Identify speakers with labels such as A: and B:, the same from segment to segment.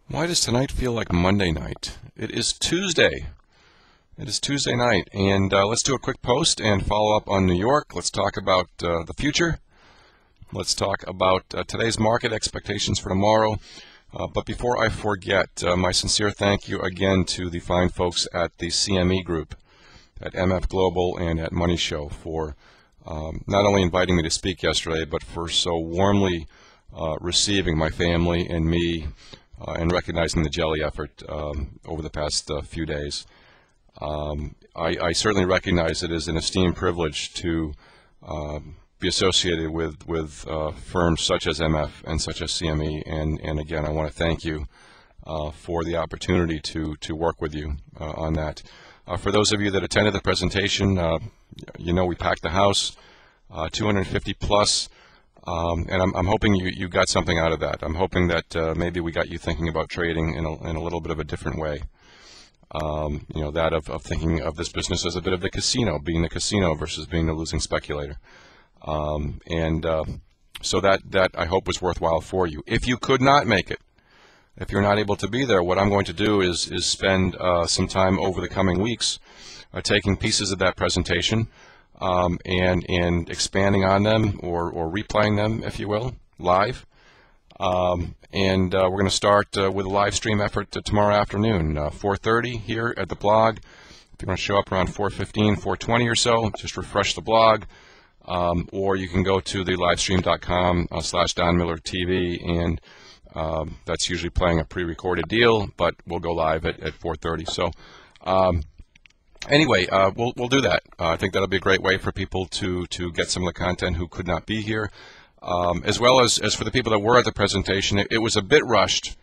A: Why does tonight feel like Monday night? It is Tuesday. It is Tuesday night, and let's do a quick post and follow up on New York. Let's talk about the future. Let's talk about today's market expectations for tomorrow. But before I forget, my sincere thank you again to the fine folks at the CME Group, at MF Global, and at Money Show for not only inviting me to speak yesterday, but for so warmly receiving my family and me and recognizing the Jelly effort over the past few days. I certainly recognize it as an esteemed privilege to be associated with firms such as MF and such as CME, and again, I want to thank you for the opportunity to work with you on that. For those of you that attended the presentation, you know we packed the house, 250 plus. And I'm hoping you got something out of that. I'm hoping that maybe we got you thinking about trading in a little bit of a different way. You know, that of thinking of this business as a bit of the casino, being the casino versus being the losing speculator. So that I hope was worthwhile for you. If you could not make it, if you're not able to be there, what I'm going to do is spend some time over the coming weeks taking pieces of that presentation and expanding on them or replaying them, if you will, live. We're going to start with a live stream effort tomorrow afternoon, 4:30 here at the blog. If you want to show up around 4:15, 4:20 or so, just refresh the blog. Or you can go to the livestream.com/DonMillerTV, and that's usually playing a pre-recorded deal, but we'll go live at 4:30. So anyway, we'll do that. I think that'll be a great way for people to get some of the content who could not be here, as well as for the people that were at the presentation. It was a bit rushed.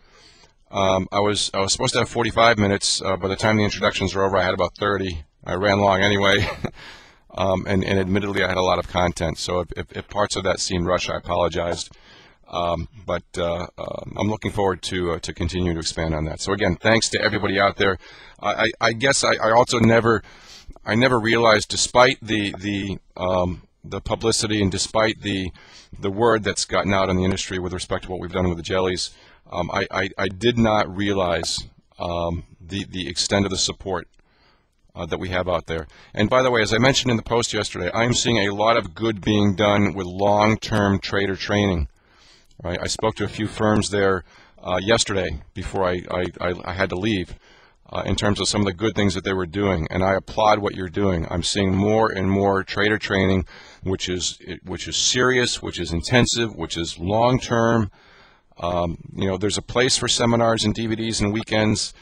A: I was supposed to have 45 minutes. By the time the introductions were over, I had about 30. I ran long anyway, and admittedly, I had a lot of content. So if parts of that seemed rushed, I apologized. But I'm looking forward to continue to expand on that. So again, thanks to everybody out there. I guess I also never realized, despite the publicity and despite the word that's gotten out in the industry with respect to what we've done with the jellies, I did not realize the extent of the support that we have out there. And by the way, as I mentioned in the post yesterday, I am seeing a lot of good being done with long-term trader training. Right? I spoke to a few firms there yesterday before I had to leave in terms of some of the good things that they were doing, and I applaud what you're doing. I'm seeing more and more trader training, which is serious, which is intensive, which is long-term. You know, there's a place for seminars and DVDs and weekends,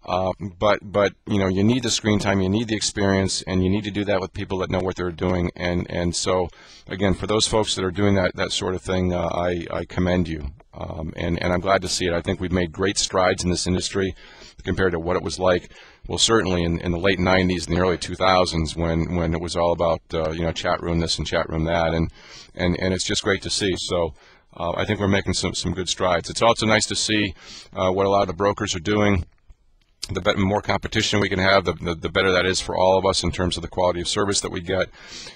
A: but you know, you need the screen time, you need the experience, and you need to do that with people that know what they're doing. And so again, for those folks that are doing that sort of thing, I commend you, and I'm glad to see it. I think we've made great strides in this industry compared to what it was like, well, certainly in the late 90s and the early 2000s, when it was all about you know, chat room this and chat room that, and it's just great to see. So I think we're making some good strides. It's also nice to see what a lot of the brokers are doing. The more competition we can have, the better that is for all of us in terms of the quality of service that we get,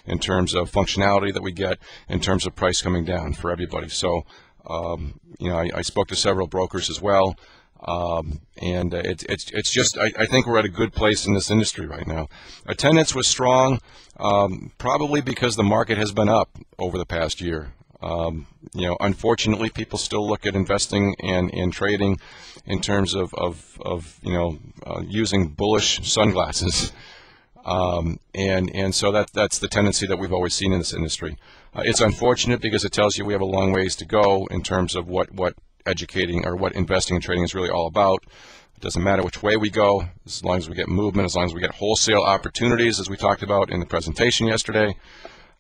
A: in terms of functionality that we get, in terms of price coming down for everybody. So, you know, I spoke to several brokers as well, and it's just, I think we're at a good place in this industry right now. Attendance was strong, probably because the market has been up over the past year. You know, unfortunately, people still look at investing and trading in terms of you know, using bullish sunglasses, and so that's the tendency that we've always seen in this industry. It's unfortunate because it tells you we have a long ways to go in terms of what educating or what investing and trading is really all about. It doesn't matter which way we go, as long as we get movement, as long as we get wholesale opportunities, as we talked about in the presentation yesterday.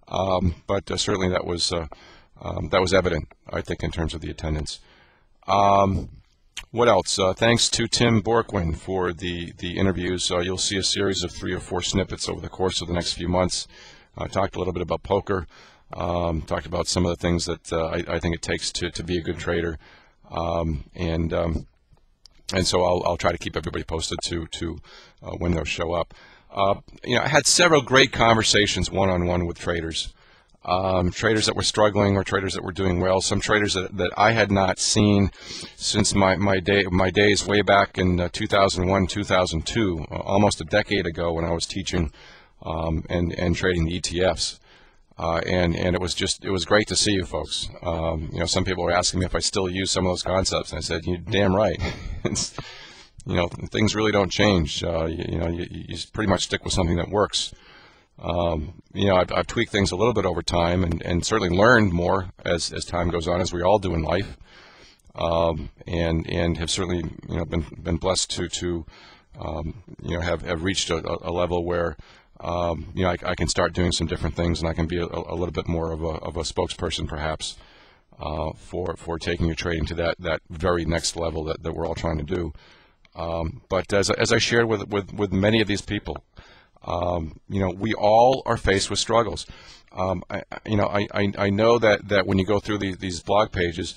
A: But certainly that was evident, I think, in terms of the attendance. What else? Thanks to Tim Borkwin for the interviews. You'll see a series of 3 or 4 snippets over the course of the next few months. I talked a little bit about poker, talked about some of the things that I think it takes to be a good trader, and so I'll try to keep everybody posted to when those show up. You know, I had several great conversations one-on-one with traders. traders that were struggling or traders that were doing well, some traders that I had not seen since my days way back in 2001, 2002, almost a decade ago when I was teaching and trading the ETFs. And it was great to see you folks. Some people were asking me if I still use some of those concepts, and I said, "You're damn right." Things really don't change. You pretty much stick with something that works. I've tweaked things a little bit over time, and certainly learned more as time goes on, as we all do in life, and have certainly been blessed to have reached a level where I can start doing some different things, and I can be a little bit more of a spokesperson perhaps for taking your trading to that very next level that we're all trying to do. But as I shared with many of these people, we all are faced with struggles. I know that when you go through these blog pages,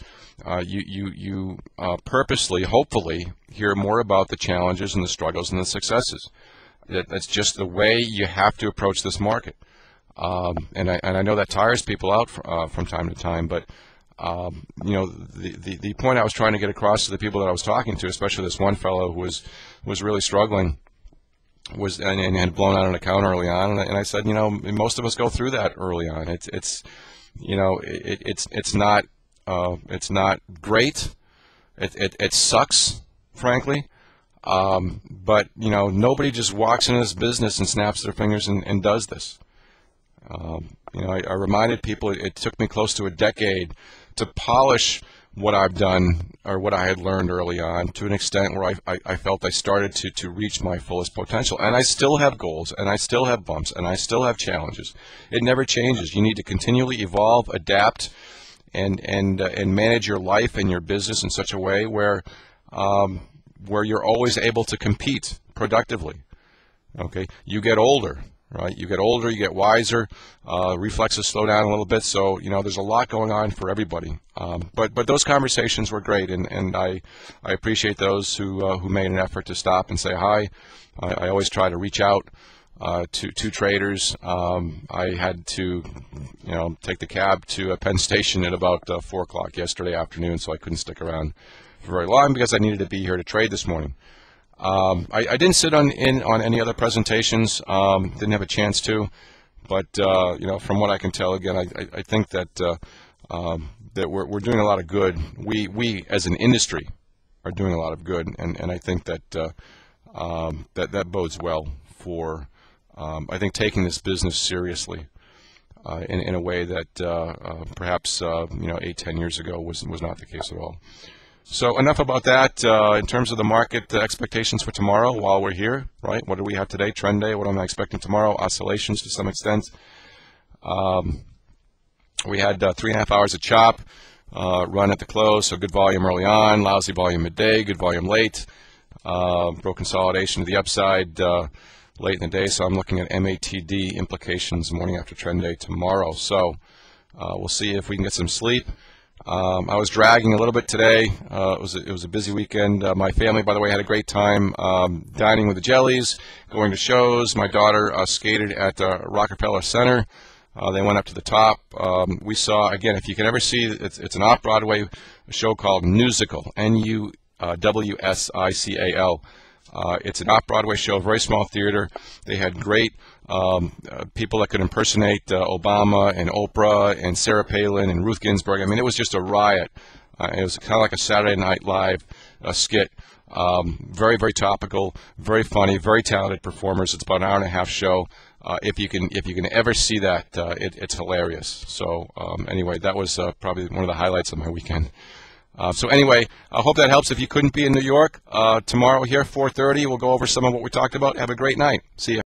A: you purposely, hopefully, hear more about the challenges and the struggles and the successes. That's just the way you have to approach this market. And I know that tires people out from time to time, but the point I was trying to get across to the people that I was talking to, especially this one fellow who was really struggling, and had blown out an account early on, and I said, most of us go through that early on. It's not great. It sucks, frankly. But nobody just walks into this business and snaps their fingers and does this. I reminded people it took me close to a decade to polish what I've done or what I had learned early on to an extent where I felt I started to reach my fullest potential. And I still have goals, and I still have bumps, and I still have challenges. It never changes. You need to continually evolve, adapt, and manage your life and your business in such a way where you're always able to compete productively. Okay, you get older, right? You get older, you get wiser, reflexes slow down a little bit, so there's a lot going on for everybody. But those conversations were great, and I appreciate those who made an effort to stop and say hi. I always try to reach out to traders. I had to take the cab to Penn Station at about 4 o'clock yesterday afternoon, so I couldn't stick around for very long because I needed to be here to trade this morning. I didn't sit on any other presentations, didn't have a chance to, but from what I can tell, again, I think that that we're doing a lot of good. We as an industry are doing a lot of good, and I think that that bodes well for I think taking this business seriously in a way that perhaps 8-10 years ago was not the case at all. So enough about that. In terms of the market expectations for tomorrow, while we're here, right? What do we have today? Trend day. What am I expecting tomorrow? Oscillations to some extent. We had 3.5 hours of chop, run at the close, so good volume early on, lousy volume midday, good volume late. Broke consolidation to the upside late in the day, so I'm looking at MATD implications morning after trend day tomorrow. So we'll see if we can get some sleep. I was dragging a little bit today. It was a busy weekend. My family, by the way, had a great time dining with the Jellies, going to shows. My daughter skated at Rockefeller Center. They went up to the top. We saw, again, if you can ever see, it's an off-Broadway show called Newsical, N-U-W-S-I-C-A-L. It's an off-Broadway show, very small theater. They had great people that could impersonate Obama and Oprah and Sarah Palin and Ruth Ginsburg. I mean, it was just a riot. It was kind of like a Saturday Night Live skit. Very, very topical, very funny, very talented performers. It's about an hour-and-a-half show. If you can ever see that, it's hilarious. So anyway, that was probably one of the highlights of my weekend. So anyway, I hope that helps. If you couldn't be in New York, tomorrow here, 4:30, we'll go over some of what we talked about. Have a great night. See you.